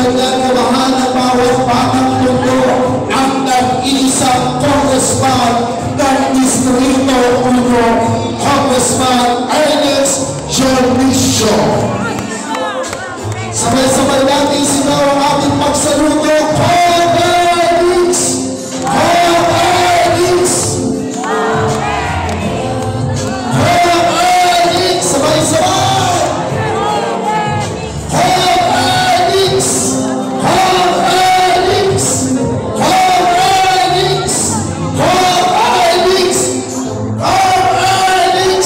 pinagagawahan ng bawat batang mundo ang nag-iisang congressman ng Distrito 1, Congressman Ernest Gervicio. Sabay-sabay natin sinaw ang ating pagsaluto. Co-Ernix! Co-Ernix! Co-Ernix! Sabay-sabay! Co-Ernix! Co-Ernix! Co-Ernix! Co-Ernix! Co-Ernix!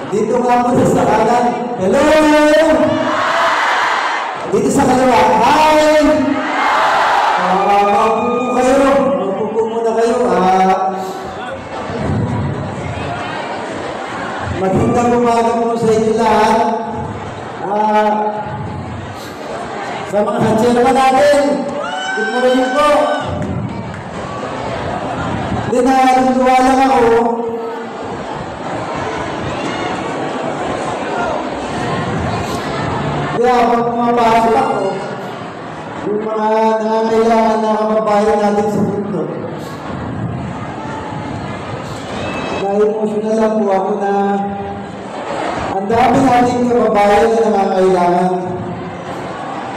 Dito nga po sa kanan. Hello! Dito sa kaliwa. Hi! Mapupo kayo. Mapupo muna kayo. Magandang umaga po sa inyo lahat. Sa mga chairman natin. Good morning po. Hindi na natutuwa lang ako. Kaya pag pumapasok ako, yung mga nangangailangan na kababayan natin sa mundo. Na-emotional lang po ako na ang dami natin kababayan na nangangailangan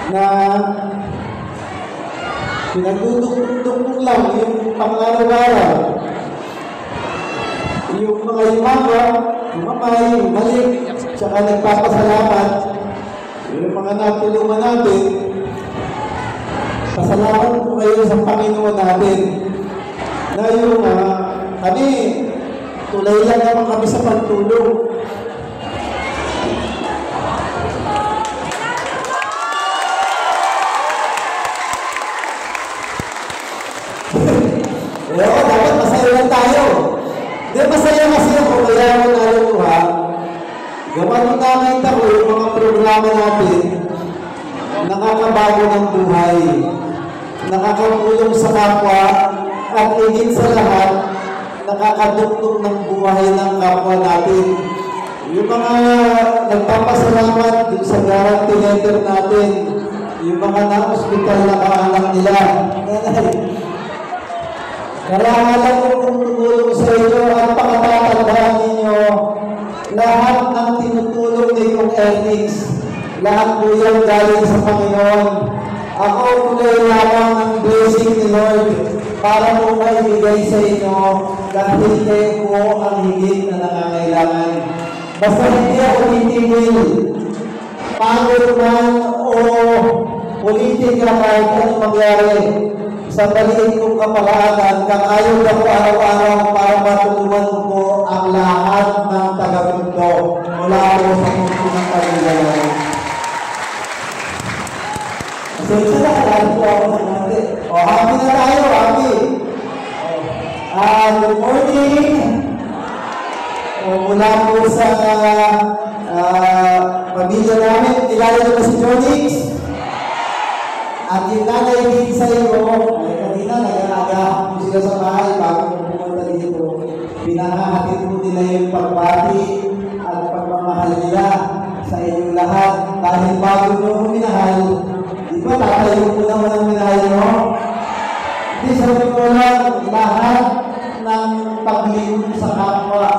na pinagdudukduk lang yung pang-araw-araw. Yung mga imaga, yung mamay, yung malik, tsaka nagpapasalamat. Yung mga natulungan natin, pasalamat po kayo sa Panginoon natin na yung kami, tulay lang naman kami sa pagtulong. Dapat masaya lang tayo. Hindi, masaya kasi ako kaya ako naluluha. Gawa nung nakita ko yung mga programa natin, nakakabago ng buhay, nakakatulong sa kapwa, at higit sa lahat, nakakadugtong ng buhay ng kapwa natin. Yung mga nagpapasalamat dun sa guarantee letter natin, yung mga na-hospital na kaanak nila. Kailangan ko kung tumulong sa inyo at pakatatandaan ninyo, lahat ng tinutulong ni Kong Ernix, lahat po yan galing sa Panginoon. Ako kulay lamang ng blessing ni Lord para po maibigay sa inyo dahil kayo po ang higit na nangangailangan. Basta hindi ako titigil, pagod man o politika kahit anong mangyari, sa maliit kong kapalaanan, kakayod ako araw-araw para matulungan ko po ang lahat ng taga-mundo mula po sa mundo ng Panginoon. So, isa na kalala po ako sa natin. Happy na tayo, happy. Good morning. Mula po sa pamilya namin, kilala niyo ba si Jonix? At yung nanay din sa iyo, ay kanina nag-aaral Di sabi ko lang, lahat ng paglingkod sa kapwa,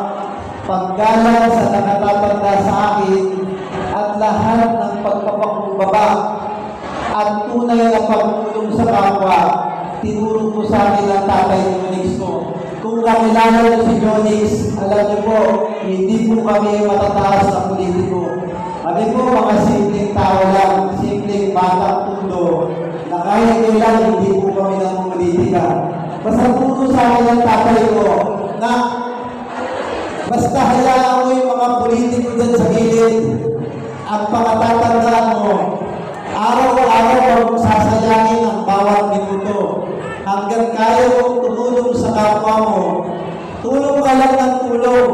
paggalang sa nakatatanda sa akin, at lahat ng pagpapakumbaba at tunay na pagtulong sa kapwa, tinuro ko sa akin ang tatay ni Jonix ko. Kung kakilala niyo si Jonix, alam niyo po, hindi po kami matataas na politiko. Kami po mga simpleng tao lang, simpleng batang tundo, na kahit kailan hindi po kami ng politika. Basta turo sa akin ang tatay ko na basta hayaan mo yung mga politiko dyan sa gilid, ang pakatatandaan mo, araw-araw mong sasayangin ang bawat minuto. Hanggang kaya mong tumulong sa kapwa mo, tulong ka lang ng tulong,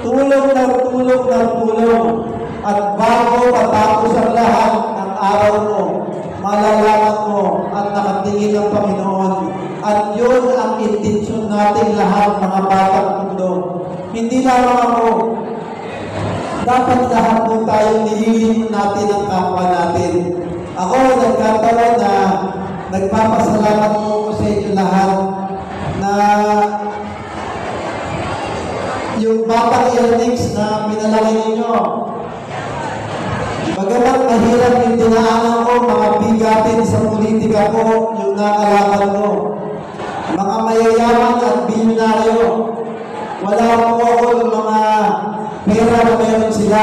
tulong ng tulong ng tulong. At bago patapos ang lahat ng araw mo, malalaman mo at nakatingin ang Panginoon. At yun ang intensyon natin lahat, mga batang mundo. Hindi lamang ako. Dapat lahat po tayong nililingkod natin ang kapwa natin. Ako, nagkataon na nagpapasalamat po ko sa inyo lahat na yung batang Ernix na pinalaki ninyo. Bagamat mahirap yung dinaanan ko, mga bigatin sa politika ko, yung nakalaban ko. Mga mayayaman at bilyonaryo. Wala po ako ng mga pera na meron sila.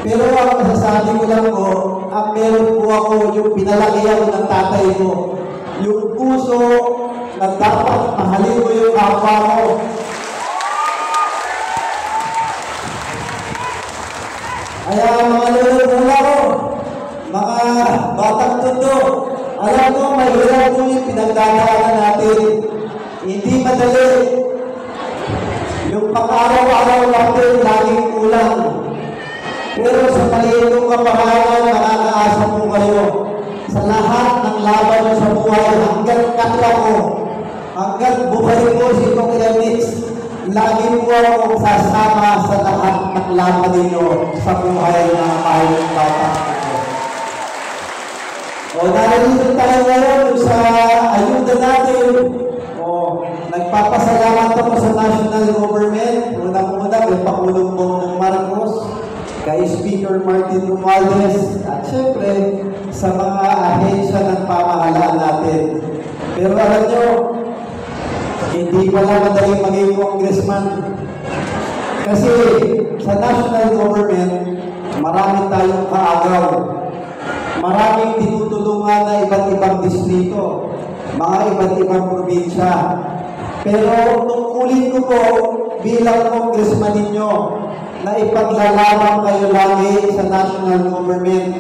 Pero ang masasabi ko lang po, ang meron po ako yung pinalaki ako ng tatay ko. Yung puso na dapat mahalin ko yung kapwa ko. Kaya mga lulula ko, mga batang tundo, alam ko mahirap po yung pinagdadaanan natin. Hindi madali. Yung pang-araw-araw natin laging kulang. Pero sa maliit kong kapahanan, makakaasa po kayo. Sa lahat ng laban mo sa buhay, hanggang kakla ko, hanggang buhay ko si Kong Ernix, lagi po akong sasama sa lahat ng laban ninyo sa buhay ng mayroong bata. O, narito tayo ngayon sa ayuda natin. O, nagpapasalamat ako sa national government. Unang-una, kay Pangulong Bongbong Marcos, kay Speaker Martin Romualdez, at syempre, sa mga ahensya ng pamahalaan natin. Pero alam nyo, hindi pala madaling maging congressman. Kasi sa national government, marami tayong kaagaw. Maraming tinutulungan na iba't ibang distrito, mga iba't ibang probinsya. Pero tungkulin ko po bilang congressman ninyo na ipaglalaban kayo lagi sa national government.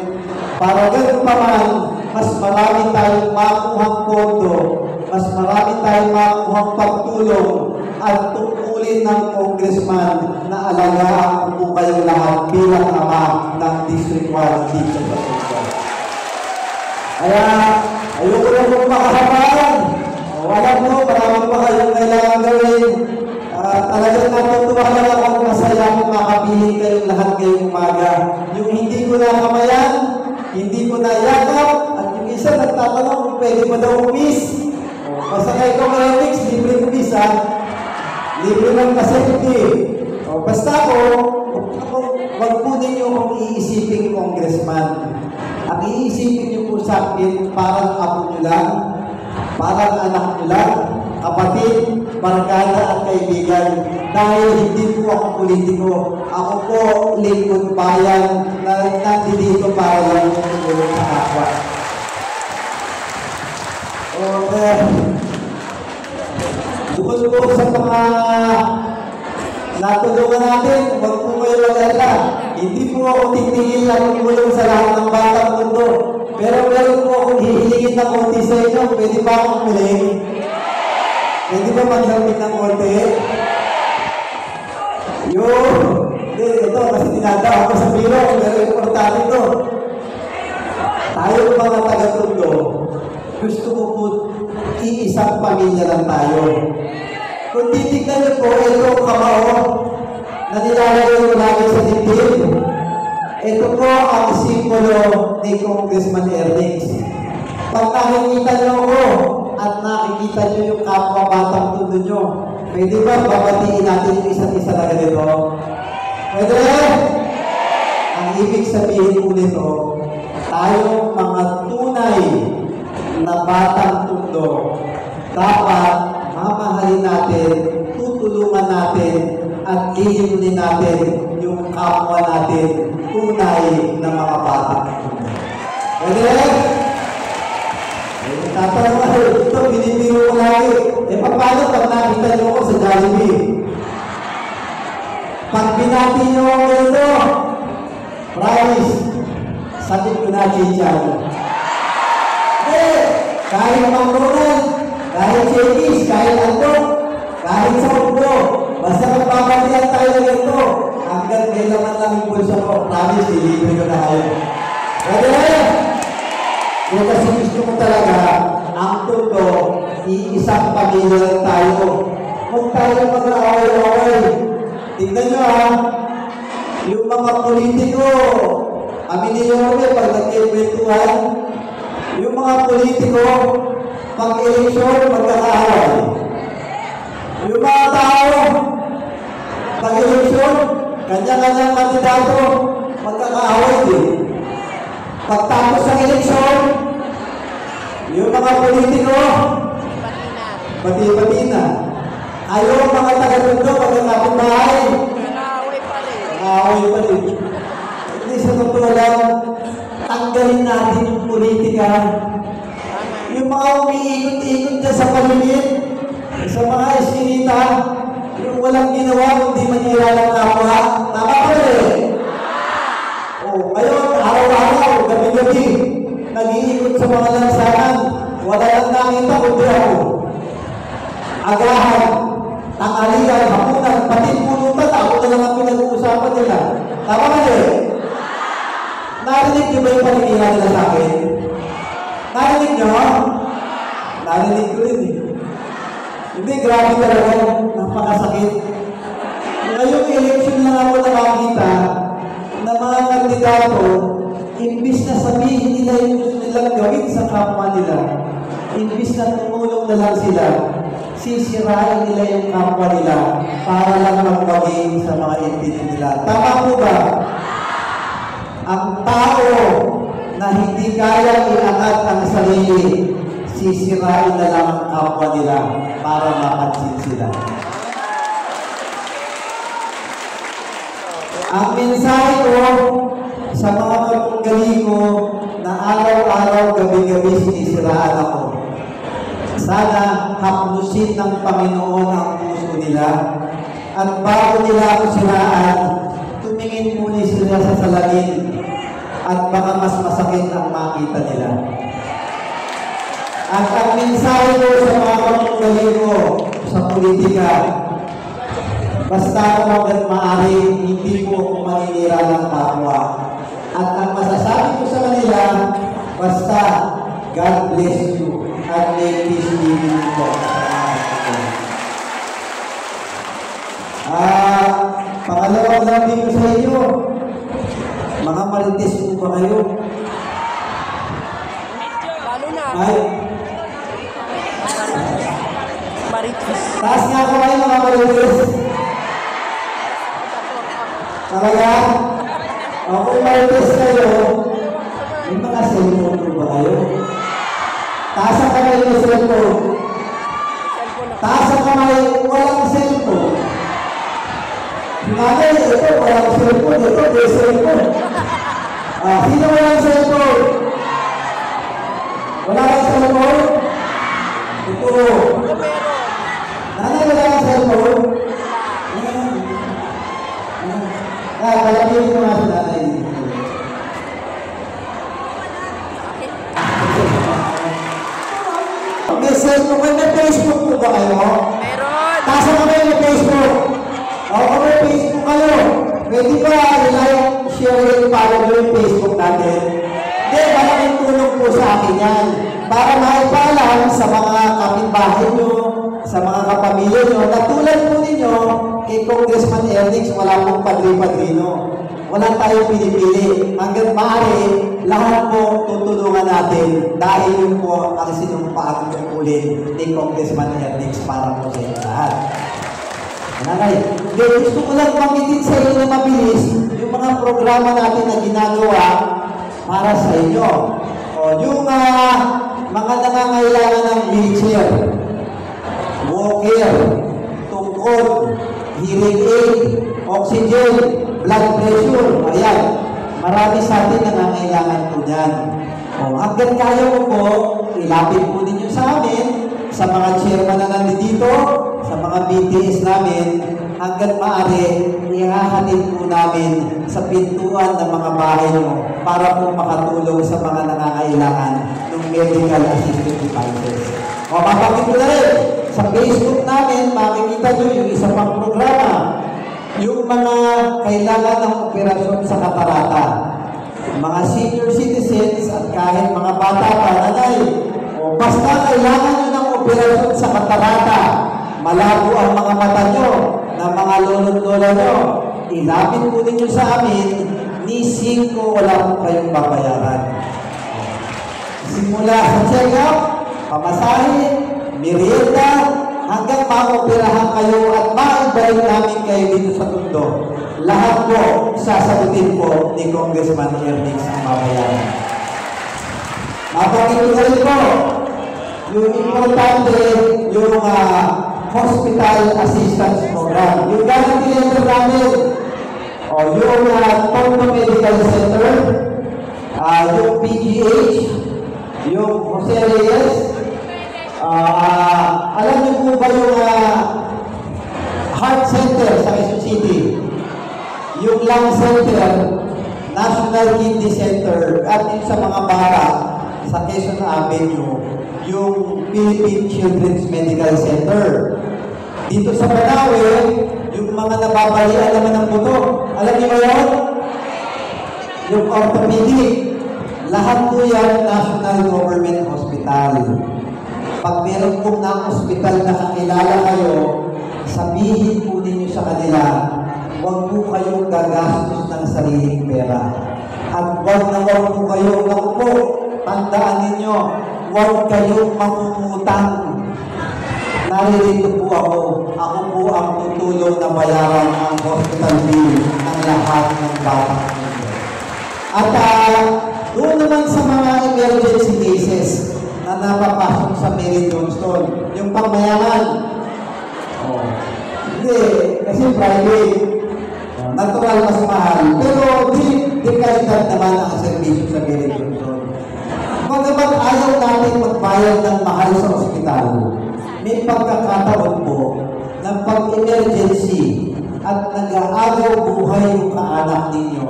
Para ganun pa man, mas marami tayong makuhang pondo, mas marami tayong makuhang pagtulong at tungkulin ng congressman na alagaan po kayong lahat bilang ama ng District 1 dito sa Suga. Kaya, ayoko na po makahamaan. Alam mo, marami pa kayong kailangan gawin. Talagang natutuwa lang ako, masaya kung makapiling kayong lahat ngayong umaga. Yung hindi ko na kamayan, hindi ko na yakap, at yung isa nagtatanong kung pwede ba daw umis. Basta kay Kong Ernix, libre umis ha. Libre ng kasepti. Basta ako, wag po ninyo kung iisipin congressman. Ang iisipin niyo po sa akin, parang apo nyo lang, parang anak nyo lang, kapatid, barkada at kaibigan. Dahil hindi po ako politiko. Ako po lingkod bayan na nandito para lang tumulong sa kapwa. Okay. Bukod po sa mga natulungan natin, huwag po kayo mag-alala. Hindi po ako titigil na tumulong sa lahat ng batang mundo. Pero meron po akong hihilingin na konti sa inyo. Pwede ba akong muling? Pwede ba maglapit ng konti? Ito, kasi tinatawag ko sa biro. Pero importante ito. Tayo mga taga-tundo, gusto ko po iisang pamilya lang tayo. Kung titignan niyo po, ito kamao na nilalagay ko lagi sa dibdib. Ito po ang simbolo ni Congressman Ernix. Pag nakikita niyo ko, at nakikita nyo yung kapwa batang tundo nyo. Pwede ba babatiin natin yung isa't isa na ganito? Pwede? Ang ibig sabihin po nito, tayong mga tunay na batang tundo, dapat mamahalin natin, tutulungan natin, at ihinunin natin yung kapwa natin, tunay na mga batang tundo. Pwede? Tatanong ako, ito, binibiro ko lagi. Paano pag nakita nyo ko sa Jollibee? Pag binati nyo ako ito, promise, sagot ko na chinchan. Kahit McDonald's, kahit Chekis, kahit Andok, kahit sa Ubo, basta magpapatiyan tayo ng ito, hanggang kailangan lang yung bulsa ko, promise, delivery ko na kayo. Pwede? Kung kasi gusto ko talaga, ang tundo, iisang pamilya lang tayo. Kung tayo mag-aaway-aaway, tignan nyo yung mga politiko, aminin nyo kami pag nag-kwentuhan, yung mga politiko, pag-eleksyon, magkakaaway. Yung mga tao, pag-eleksyon, kanya-kanyang kandidato, magkakaaway din. Pagtapos ng eleksyon, yung mga politiko, pati-pati na. Ayaw mga taga-tundo, pagkakapit bahay. Nakaaway pa rin. Hindi sa totoo lang, tanggalin natin yung politika. Yung mga umiikot-ikot dyan sa paligid, sa mga eskinita, yung walang ginawa, kundi manira ng kapwa. Tama ko rin. Ngayon, araw-araw, gabi-gabi, nag-iikot sa mga lansangan. Wala lang nakita, kundi ako. Agahan, tanghalian, hapunan, pati pulutan, ako na lang ang pinag-uusapan nila. Tama ba yun? Narinig niyo ba yung paninira nila sa akin? Narinig niyo? Narinig ko rin eh. Hindi, grabe talaga, napakasakit. Ngayong election lang ako nakakita na mga kandidato, imbis na sabihin nila yung gusto nilang gawin sa kapwa nila, imbis na tumulong na lang sila, sisirain nila yung kapwa nila para lang magbagay sa mga intindi nila. Tama po ba? Ang tao na hindi kaya iangat ang sarili, sisirain na lang ang kapwa nila para mapansin sila. Ang mensahe ko sa mga kapunggali ko na araw-araw, gabi-gabi sinisiraan ako. Sana haplusin ng Panginoon ang puso nila at bago nila ako siraan, tumingin muna sila sa salamin at baka mas masakit ang makita nila. At ang mensahe ko sa mga kapunggali ko sa politika, basta kung hanggang maaari, hindi po ako maninira ng kapwa. At ang masasabi ko sa kanila, basta God bless you at may peace be with you po. Pangalawang labi ko sa inyo, mga marites po ba kayo? Lalo na. Ay, Marites. taas nga ko kayo mga marites. Talaga? O kung marites kayo, may mga cellphone po ba kayo? Taas ang kamay ng cellphone. Taas ang kamay, walang cellphone. Nanay, ito, walang cellphone. Ito, may cellphone. Sino walang cellphone? Wala kang cellphone? Ito. Nanay, wala kang cellphone? Palagyan ko nga sa nanay. May cellphone kayo, may Facebook po ba kayo? Meron. Tasa ka kayo may Facebook. O kung may Facebook kayo, pwede ba share yung follow yung Facebook natin? Hindi, malaking tulong po sa akin yan. Para maipaalam sa mga kapitbahay nyo, sa mga kapamilya nyo, na tulad po ninyo, kay Congressman Ernix, wala pong padri-padrino. wala tayong pinipili. Hanggang maaari, lahat po tutulungan natin dahil yun po ang sinumpaan tungkulin ni Congressman Ernix para po sa inyo lahat. Nanay, gusto ko lang banggitin sa inyo na mabilis yung mga programa natin na ginagawa para sa inyo. O, yung mga nangangailangan ng wheelchair, walker, tungkod, hearing aid, oxygen, blood pressure, ayan. Marami sa atin nangangailangan po yan. O, hanggang kaya mo po, ilapit po ninyo sa amin, sa mga chairman na nandito, sa mga BTS namin, hanggang maaari, ihahatid po namin sa pintuan ng mga bahay nyo para po makatulong sa mga nangangailangan ng medical assistive devices. O, mapakit ko na rin, sa Facebook namin, makikita nyo yung isa pang programa, yung mga kailangan ng operasyon sa katarata. Mga senior citizens at kahit mga bata pa, nanay, o basta kailangan nyo ng operasyon sa katarata, malabo ang mga mata nyo, ng mga lolo't-lola nyo, ilapit po ninyo sa amin, ni 5 wala po kayong babayaran. Simula sa check-up, pamasahe, merienda, hanggang maoperahan kayo at maibalik namin kayo dito sa mundo. Lahat po, sasagutin po ni Congressman Ernix ang babayaran. Mapakita ko rin po, yung importante, yung hospital assistance program. Yung guarantee letter namin, o yung Tondo Medical Center, yung PGH, yung Jose Reyes, alam niyo po ba yung heart center sa Quezon City? Yung lung center, National Kidney Center, at yung sa mga bata sa Quezon Avenue, yung Philippine Children's Medical Center. Dito sa Banawe, yung mga nababalian naman ng buto. Alam niyo ba yun? Yung orthopedic. Lahat po yan National Government Hospital. Pag meron pong na hospital na kakilala kayo, sabihin po ninyo sa kanila, huwag po kayong gagastos ng sariling pera. At huwag po kayong nakupo. Tandaan ninyo, huwag kayong mangungutang. Naririto po ako. Ako po ang tutulong na bayaran ang hospital bill ng lahat ng batang mundo. At doon naman sa mga emergency cases na napapasok sa Mary Johnston, yung pangmayaman. Hindi, kasi private. Natural mas mahal. Pero di kalidad naman ang servisyo sa Mary Johnston. Bagamat ayaw natin magbayad ng mahal sa ospital, may pagkakataon po ng pag-emergency at nag-aagaw buhay yung kaanak ninyo.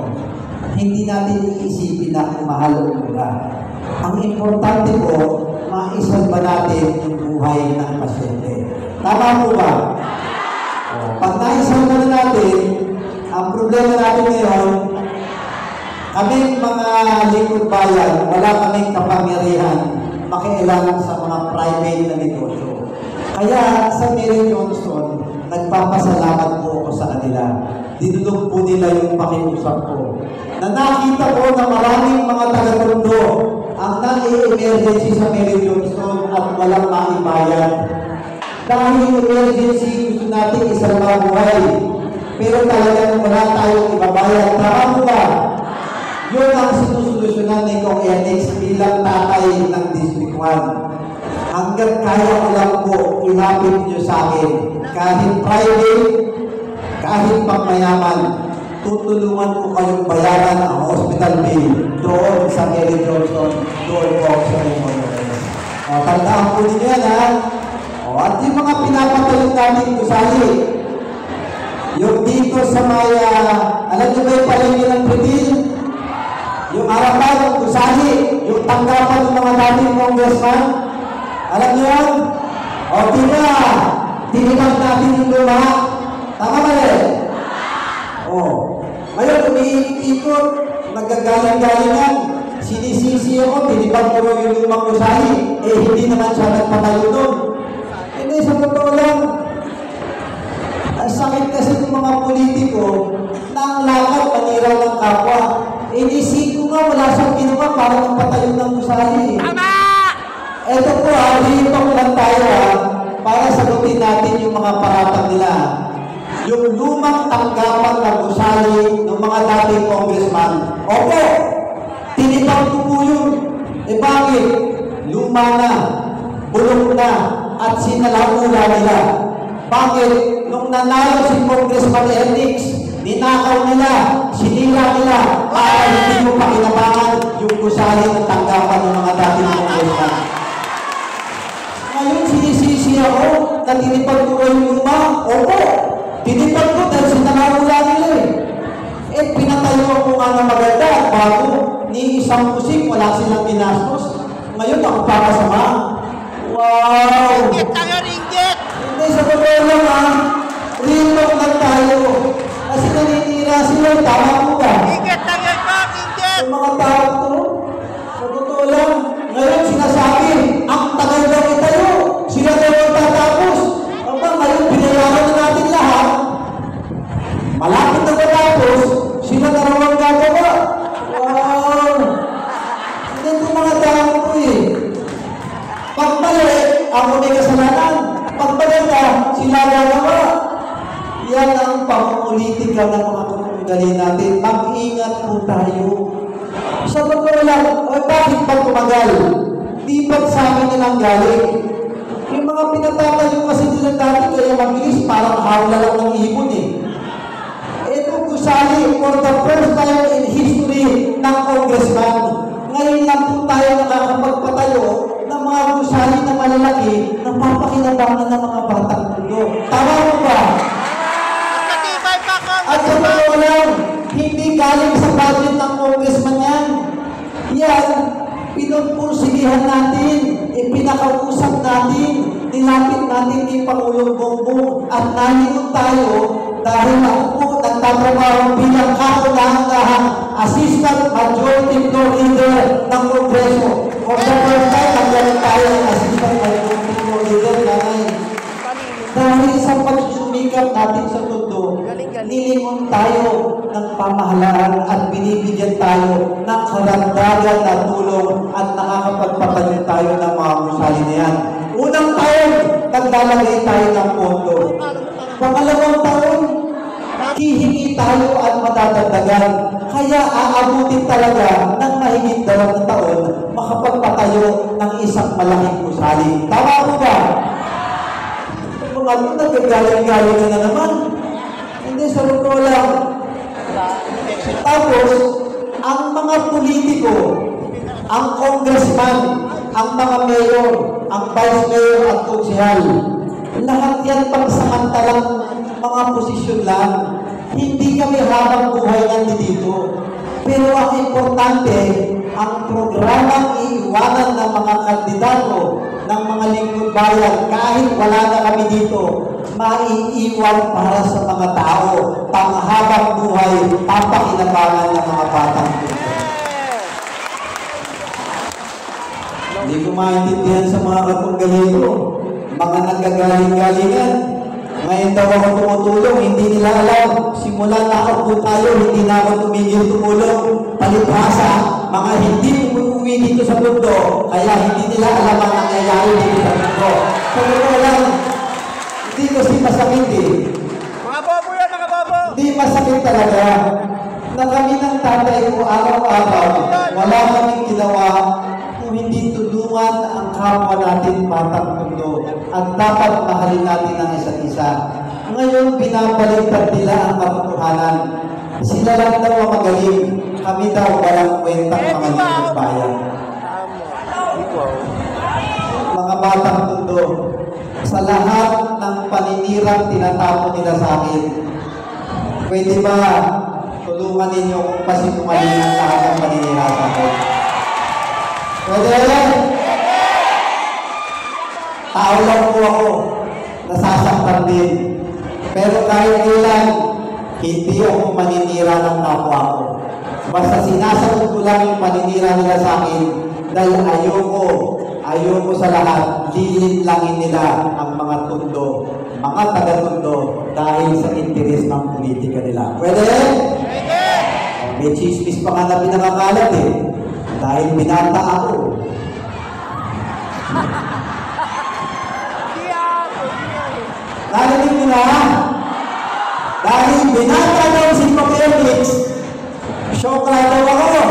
Hindi natin iisipin na kung mahal o mura. Ang importante po, maisalba natin yung buhay ng pasyente. Tama po ba? Pag naisalba na natin, ang problema natin ngayon, kaming mga lingkod bayan, wala kaming kapangyarihan makialam sa mga private na negosyo. Kaya sa Mary Johnston, nagpapasalamat po ako sa kanila. Dinulog po nila yung pakiusap ko. Na nakita ko na maraming mga taga-Tondo ang nai-emergency sa Mary Johnston at walang maibayad. Dahil emergency, gusto natin isalba buhay. Pero talagang wala tayong ibabayad. Tama po ba? Yun ang sinusolusyonan ni Kong Ernix bilang tatay ng District 1. Hanggang kaya ko lang po, ilapit niyo sa akin. Kahit private, kahit pangmayaman, tutulungan ko kayong bayaran ang hospital bill doon sa Mary Johnston, doon po sa Memorials. Tandaan po ninyo yan, ha? At yung mga pinapatulong natin kusali, yung dito sa may, alam niyo ba yung palengke ng Pritil? Yung harapan ng kusali, yung tanggapan ng mga dating congressman, alam niyo yun? O diba, tinibag natin yung luma. Tama ba rin? Ngayon, umiikot, nagagaling-galingan. Sinisisi ako, tinibag ko yung lumang kusali. Hindi naman siya nagpatayo doon. Hindi, sa totoo lang, ang sakit kasi ng mga politiko na ang lakad paniraw ng yung lumang tanggapan ng gusali ng mga dating congressman. Opo, tinipag ko po yun. Eh bakit? Luma na, bulok na, at sinalaula nila. Bakit? Nung nanalo si Congressman Ernix, ninakaw nila, sinira nila, para hindi mo pakinabangan yung gusali ng tanggapan ng mga dating congressman. Ngayon sinisisi ako na tinipag ko yung luma. Opo, tinipag ko dahil sinalaula nila eh. Eh pinatayo ko nga na maganda at bago, ni isang musik, wala silang ginastos. Ngayon ako papasama. Wow! Ringgit tayo, ringgit! Hindi, sa totoo lang ha. Real talk lang tayo. Kasi naninira sila, tama po ba? Ringgit tayo ito, ringgit! Yung mga tao to, sa totoo lang, ngayon sinasabi, ang tagal daw itayo. Sila daw ang tatapos. Aba, ngayon binayaran na natin lahat. Malapit na matapos, sila na raw ang gagawa. Wow! Hindi ko mga tao ko eh. Pag mali, ako may kasalanan. Pag maganda, sila gagawa. Yan ang pamumulitika ng mga kumugali natin. Mag-ingat po tayo. Sa totoo lang, bakit ba tumagal? Di ba't sa amin nilang galing? Yung mga pinatatayo kasi nila dati kaya mabilis, parang hawla lang ng ibon eh. Ito gusali for the first time in history ng congressman. Ngayon lang po tayo nakakapagpatayo ng mga gusali na malalaki na papakinabangan ng mga batang mundo. Tama mo ba? Matibay pa ko! At sa totoo lang, hindi galing sa budget ng congressman yan. Yan, pinupursigihan natin, ipinakausap natin, nilapit natin ni Pangulong Bongbong at nalingon tayo dahil ako po nagtatrabaho bilang kaunahang Assistant Majority Floor Leader ng Kongreso. For the first time, nagkaroon tayo ng Assistant Majority Floor Leader nanay. Dahil sa pagsusumikap natin sa mundo, nilingon tayo ng pamahalaan at binibigyan tayo ng karagdagan na tulong at nakakapagpatayo tayo ng mga gusali na yan. Unang taon, naglalagay tayo ng pondo. Pangalawang taon, hihingi tayo at madadagdagan. Kaya aabutin talaga ng mahigit 2 taon makapagpatayo ng isang malaking gusali. Tama po ba? Mga nagagaling-galing na naman. Hindi, sa totoo lang. Tapos, ang mga politiko, ang congressman, ang mga mayor, ang vice mayor at konsehal, lahat yan pagsamantalang mga posisyon lang. Hindi kami habang buhay nandito. Pero ang importante, ang programang iiwanan ng mga kandidato ng mga lingkod bayan, kahit wala na kami dito, maiiwan para sa mga tao, panghabang buhay, papakinabangan ng mga batang dito. Hindi ko maintindihan sa mga katunggali ko, mga nanggagaling-galingan. Ngayon daw ako tumutulong, hindi nila alam. Simula na ako po tayo, hindi na ako tumigil tumulong. Palibhasa, mga hindi umuwi dito sa mundo, kaya hindi nila alam ang nangyayari dito sa mundo. Kung ito lang, hindi kasi masakit eh. Mga bobo yan, mga bobo! Hindi masakit talaga na kami ng tatay ko araw-araw, wala kaming ginawa kung hindi tulungan ang kapwa natin batang mundo at dapat mahalin natin ang isa't isa. Ngayon, binabaliktad nila ang katotohanan. Sila lang daw ang magaling. Kami daw walang kwentang mga lingkod bayan. Mga batang mundo, sa lahat ng paninirang tinatapon nila sa akin, pwede ba tulungan ninyo kung pasinungaling ang lahat ng paninira sa akin? Pwede? Tao lang po ako, nasasaktan din. Pero kahit ilan, hindi ako maninira ng kapwa ko. Basta sinasagot ko lang yung paninira nila sa akin dahil ayoko sa lahat, lilin-langin nila ang mga tundo, mga taga-tundo dahil sa interes ng politika nila. Pwede? Pwede! May chismis pa nga na pinakakalat eh. Dahil binata ako. Narinig mo na? Dahil binata daw si Felix, shock na daw ako.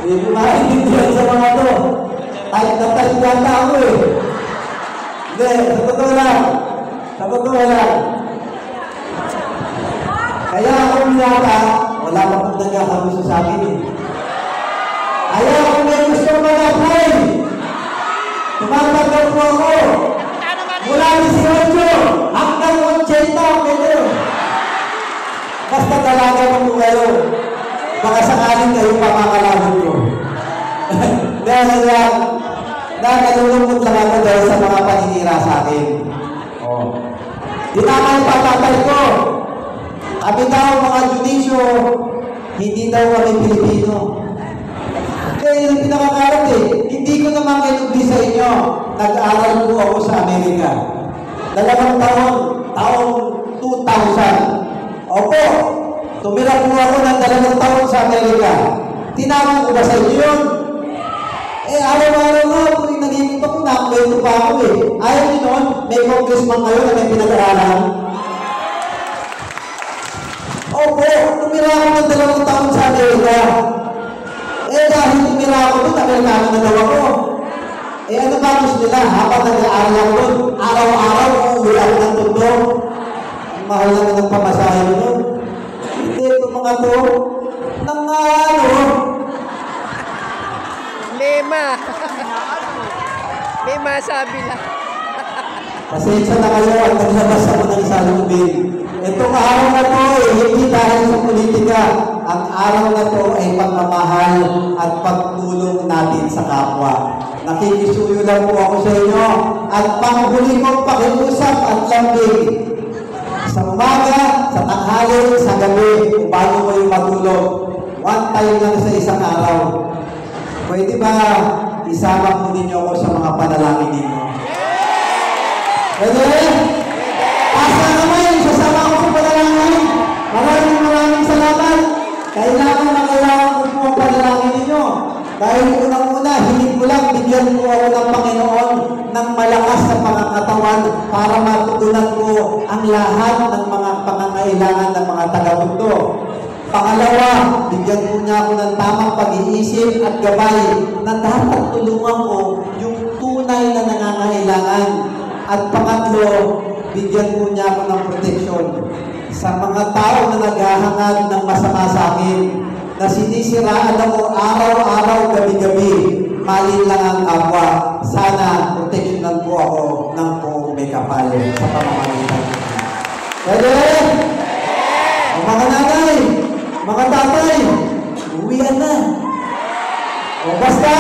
Hindi ko maintindihan sa mga to. Type na type yata ako eh. Hindi, sa totoo lang. Sa totoo lang. Kaya ako binata, wala pa pong nagkakagusto sa akin eh. Kaya ako may gusto mag-apply. Tumatanggap po ako. Mula 18 hanggang 80 pwede. Basta talaga mo kayo. Baka sakaling kayo pamakalabot ko. Dahil lang, nalulungkot lang ako dahil sa mga paninira sa akin. Oh. Di naman patatay ko. Kami daw mga judisyo, hindi daw kami Pilipino. Kaya yung pinakakarat eh, hindi ko naman kinugli sa inyo. Nag-aaral po ako sa Amerika. 2 taon, taong 2000. Opo, tumira po ako ng 2 taon sa Amerika. Tinawag ko ba sa inyo yun? Eh, araw-araw nga po, nagiging pa po, nakwento pa ako eh. Ayaw nyo noon, may congressman kayo na may pinag-aaralan. Opo, tumira ako ng 2 taon sa Amerika. Eh, dahil tumira ako doon, Amerikano na daw ako. Eh, ano ba gusto nila? Habang nag-aaral ako doon, araw-araw, uuwi ako ng tundo. Ang mahal naman ng pamasahe doon. Hindi, ito mga to, nang ano, Lima sabi lang. pasensya na kayo at naglabas ako ng salubin. Itong araw na to hindi dahil sa politika. Ang araw na to ay pagmamahal at pagtulong natin sa kapwa. Nakikisuyo lang po ako sa inyo at panghuli kong pakiusap at lambing. Sa umaga, sa tanghali, sa gabi, kung bago kayo matulog, 1 time lang sa isang araw. Pwede ba isama po ninyo ako sa mga panalangin ninyo? Pwede? Asa naman, sasama ako sa panalangin. Maraming salamat. Kailangan ko po ang panalangin ninyo. Dahil unang-una, hiling ko lang, bigyan ko ako ng Panginoon ng malakas na pangangatawan para matugunan ko ang lahat ng mga pangangailangan ng mga taga-mundo. Pangalawa, bigyan po niya ako ng tamang pag-iisip at gabay na dapat tulungan ko yung tunay na nangangailangan. At pangatlo, bigyan po niya ako ng proteksyon sa mga tao na naghahangad ng masama sa akin, na sinisiraan ako araw-araw, gabi-gabi, malin lang ang kapwa. Sana proteksyonan po ako ng buong may kapal sa pamamagitan. Pwede? Ang mga nanay, mga tatay, uwian na. O basta,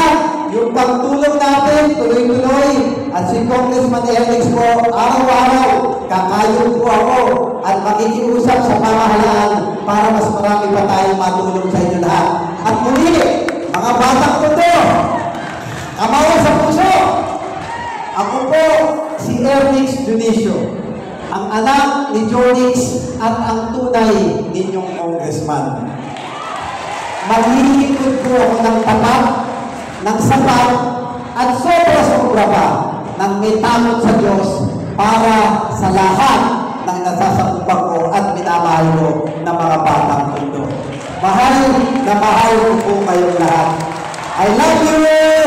yung pagtulong natin, tuloy-tuloy, at si Congressman Alex po, araw-araw, kakayon po ako, at makikiusap sa pamahalaan para mas marami pa tayong matulong sa inyo lahat. At muli, mga batang mundo, kamawa sa puso, ako po si Ernix Dionisio, ang anak ni Jonix at ang tunay ninyong congressman. Maglilingkod po ako ng tapat, ng sapat, at sobra-sobra pa ng may takot sa Diyos para sa lahat ng nasasakupan ko at minamahal ko ng mga batang mundo. Mahal na mahal ko po kayong lahat. I love you!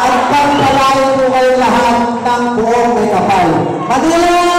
At pagpalain ko kayong lahat ng buong may kapal. Manila!